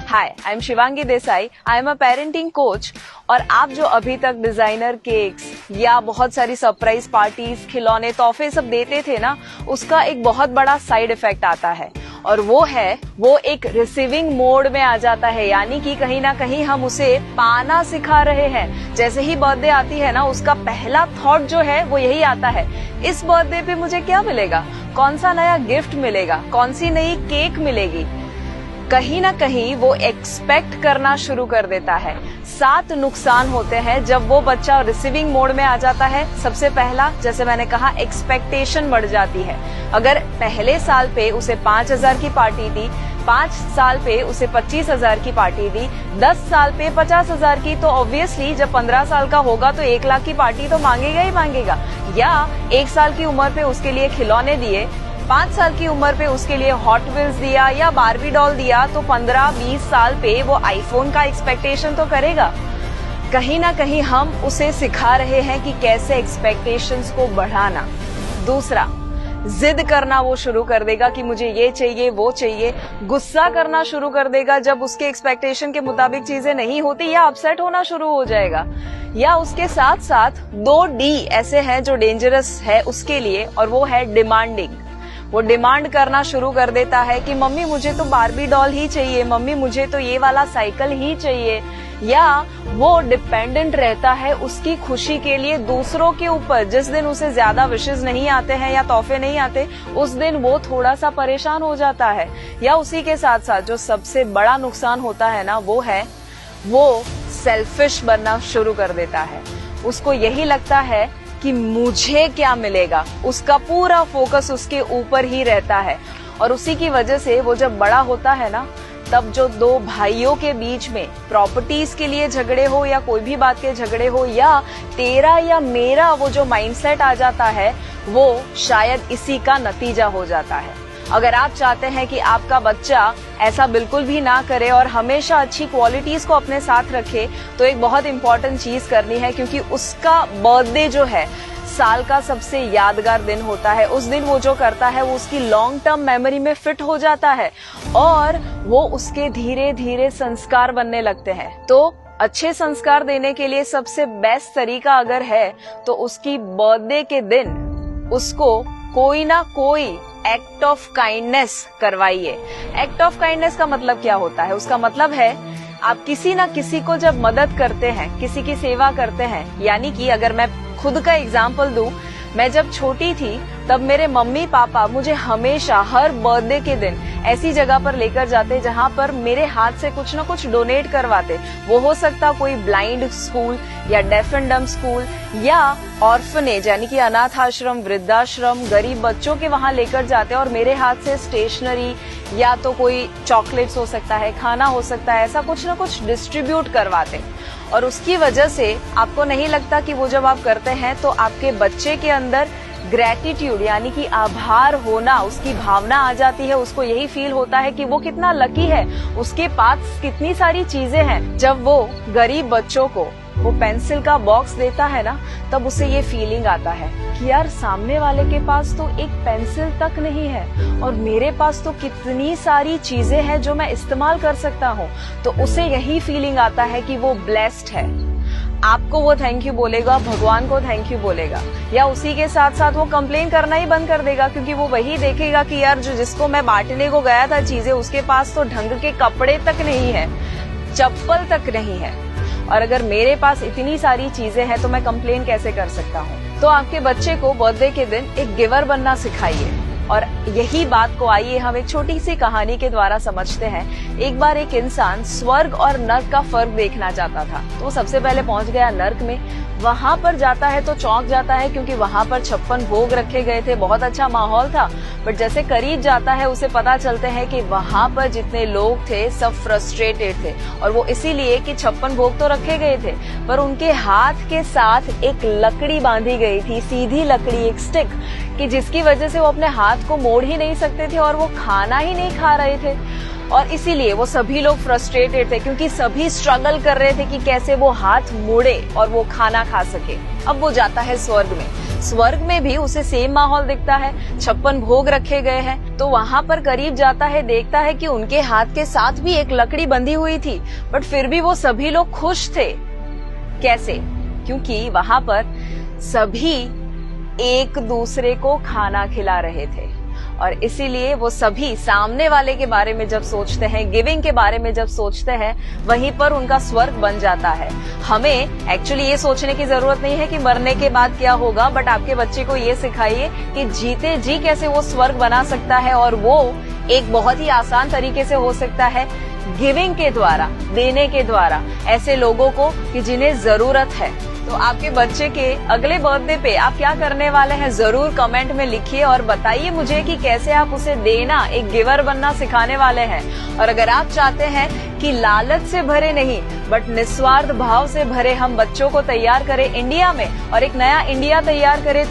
Hi, I am Shivangi Desai. I am a parenting coach. और आप जो अभी तक डिजाइनर केक्स या बहुत सारी सरप्राइज पार्टीज, खिलौने, तोहफे सब देते थे ना, उसका एक बहुत बड़ा साइड इफेक्ट आता है और वो एक रिसीविंग मोड में आ जाता है। यानी कि कहीं ना कहीं हम उसे पाना सिखा रहे हैं। जैसे ही बर्थडे आती है ना, उसका पहला थॉट जो है वो यही आता है, इस बर्थडे पे मुझे क्या मिलेगा, कौन सा नया गिफ्ट मिलेगा, कौन सी नई केक मिलेगी। कहीं ना कहीं वो एक्सपेक्ट करना शुरू कर देता है। 7 नुकसान होते हैं जब वो बच्चा रिसीविंग मोड में आ जाता है। सबसे पहला, जैसे मैंने कहा, एक्सपेक्टेशन बढ़ जाती है। अगर पहले साल पे उसे 5,000 की पार्टी दी, 5 साल पे उसे 25,000 की पार्टी दी, 10 साल पे 50,000 की, तो ऑब्वियसली जब 15 साल का होगा तो 1 लाख की पार्टी तो मांगेगा ही मांगेगा। या 1 साल की उम्र पे उसके लिए खिलौने दिए, 5 साल की उम्र पे उसके लिए हॉट व्हील्स दिया या बारबी डॉल दिया, तो 15-20 साल पे वो आईफोन का एक्सपेक्टेशन तो करेगा। कहीं ना कहीं हम उसे सिखा रहे हैं कि कैसे एक्सपेक्टेशंस को बढ़ाना। दूसरा, जिद करना वो शुरू कर देगा कि मुझे ये चाहिए, वो चाहिए। गुस्सा करना शुरू कर देगा जब उसके एक्सपेक्टेशन के मुताबिक चीजें नहीं होती, या अपसेट होना शुरू हो जाएगा। या उसके साथ साथ 2 डी ऐसे हैं जो डेंजरस है उसके लिए, और वो है डिमांडिंग। वो डिमांड करना शुरू कर देता है कि मम्मी मुझे तो बारबी डॉल ही चाहिए, मम्मी मुझे तो ये वाला साइकिल ही चाहिए। या वो डिपेंडेंट रहता है उसकी खुशी के लिए दूसरों के ऊपर। जिस दिन उसे ज्यादा विशेस नहीं आते हैं या तोहफे नहीं आते, उस दिन वो थोड़ा सा परेशान हो जाता है। या उसी के साथ साथ जो सबसे बड़ा नुकसान होता है ना, वो सेल्फिश बनना शुरू कर देता है। उसको यही लगता है कि मुझे क्या मिलेगा, उसका पूरा फोकस उसके ऊपर ही रहता है। और उसी की वजह से वो जब बड़ा होता है ना, तब जो 2 भाइयों के बीच में प्रॉपर्टीज के लिए झगड़े हो या कोई भी बात के झगड़े हो, या तेरा या मेरा वो जो माइंडसेट आ जाता है, वो शायद इसी का नतीजा हो जाता है। अगर आप चाहते हैं कि आपका बच्चा ऐसा बिल्कुल भी ना करे और हमेशा अच्छी क्वालिटीज को अपने साथ रखे, तो एक बहुत इंपॉर्टेंट चीज करनी है, क्योंकि उसका बर्थडे जो है साल का सबसे यादगार दिन होता है। उस दिन वो जो करता है वो उसकी लॉन्ग टर्म मेमोरी में फिट हो जाता है और वो उसके धीरे धीरे संस्कार बनने लगते हैं। तो अच्छे संस्कार देने के लिए सबसे बेस्ट तरीका अगर है, तो उसकी बर्थडे के दिन उसको कोई ना कोई एक्ट ऑफ काइंडनेस करवाइए। एक्ट ऑफ काइंडनेस का मतलब क्या होता है? उसका मतलब है आप किसी ना किसी को जब मदद करते हैं, किसी की सेवा करते हैं। यानी कि अगर मैं खुद का एग्जाम्पल दूं, मैं जब छोटी थी तब मेरे मम्मी पापा मुझे हमेशा हर बर्थडे के दिन ऐसी जगह पर लेकर जाते जहां पर मेरे हाथ से कुछ ना कुछ डोनेट करवाते। वो हो सकता कोई ब्लाइंड स्कूल या डेफ एंड डम्ब स्कूल या ऑर्फनेज यानी कि अनाथ आश्रम, वृद्धाश्रम, गरीब बच्चों के वहां लेकर जाते और मेरे हाथ से स्टेशनरी या तो कोई चॉकलेट्स हो सकता है, खाना हो सकता है, ऐसा कुछ ना कुछ डिस्ट्रीब्यूट करवाते। और उसकी वजह से आपको नहीं लगता कि वो जब आप करते हैं तो आपके बच्चे के अंदर ग्रेटिट्यूड यानी कि आभार होना, उसकी भावना आ जाती है। उसको यही फील होता है कि वो कितना लकी है, उसके पास कितनी सारी चीजें हैं। जब वो गरीब बच्चों को वो पेंसिल का बॉक्स देता है ना, तब उसे ये फीलिंग आता है कि यार सामने वाले के पास तो एक पेंसिल तक नहीं है और मेरे पास तो कितनी सारी चीजें हैं जो मैं इस्तेमाल कर सकता हूँ। तो उसे यही फीलिंग आता है कि वो ब्लेस्ड है। आपको वो थैंक यू बोलेगा, भगवान को थैंक यू बोलेगा, या उसी के साथ साथ वो कंप्लेन करना ही बंद कर देगा, क्योंकि वो वही देखेगा कि यार जिसको मैं बांटने को गया था चीजें, उसके पास तो ढंग के कपड़े तक नहीं है, चप्पल तक नहीं है, और अगर मेरे पास इतनी सारी चीजें हैं तो मैं कंप्लेन कैसे कर सकता हूँ। तो आपके बच्चे को बर्थडे के दिन एक गिवर बनना सिखाइए। और यही बात को आइए हम एक छोटी सी कहानी के द्वारा समझते हैं। एक बार एक इंसान स्वर्ग और नर्क का फर्क देखना चाहता था, तो वो सबसे पहले पहुंच गया नर्क में। वहां पर जाता है तो चौंक जाता है, क्योंकि वहां पर 56 भोग रखे गए थे, बहुत अच्छा माहौल था। बट जैसे करीब जाता है उसे पता चलते हैं कि वहां पर जितने लोग थे सब फ्रस्ट्रेटेड थे, और वो इसीलिए कि 56 भोग तो रखे गए थे पर उनके हाथ के साथ एक लकड़ी बांधी गई थी, सीधी लकड़ी, एक स्टिक, कि जिसकी वजह से वो अपने हाथ को मोड़ ही नहीं सकते थे और वो खाना ही नहीं खा रहे थे। और इसीलिए वो सभी लोग फ्रस्ट्रेटेड थे, क्योंकि सभी स्ट्रगल कर रहे थे कि कैसे वो हाथ मोड़े और वो खाना खा सके। अब वो जाता है स्वर्ग में। स्वर्ग में भी उसे सेम माहौल दिखता है, 56 भोग रखे गए हैं। तो वहाँ पर करीब जाता है, देखता है कि उनके हाथ के साथ भी एक लकड़ी बंधी हुई थी, बट फिर भी वो सभी लोग खुश थे। कैसे? क्योंकि वहाँ पर सभी एक दूसरे को खाना खिला रहे थे, और इसीलिए वो सभी सामने वाले के बारे में जब सोचते हैं, गिविंग के बारे में जब सोचते हैं, वहीं पर उनका स्वर्ग बन जाता है। हमें एक्चुअली ये सोचने की जरूरत नहीं है कि मरने के बाद क्या होगा, बट आपके बच्चे को ये सिखाइए कि जीते जी कैसे वो स्वर्ग बना सकता है, और वो एक बहुत ही आसान तरीके से हो सकता है, गिविंग के द्वारा, देने के द्वारा, ऐसे लोगों को कि जिन्हें जरूरत है। तो आपके बच्चे के अगले बर्थडे पे आप क्या करने वाले हैं, जरूर कमेंट में लिखिए और बताइए मुझे कि कैसे आप उसे देना, एक गिवर बनना सिखाने वाले हैं। और अगर आप चाहते हैं कि लालच से भरे नहीं बट निस्वार्थ भाव से भरे हम बच्चों को तैयार करें इंडिया में, और एक नया इंडिया तैयार करें, तो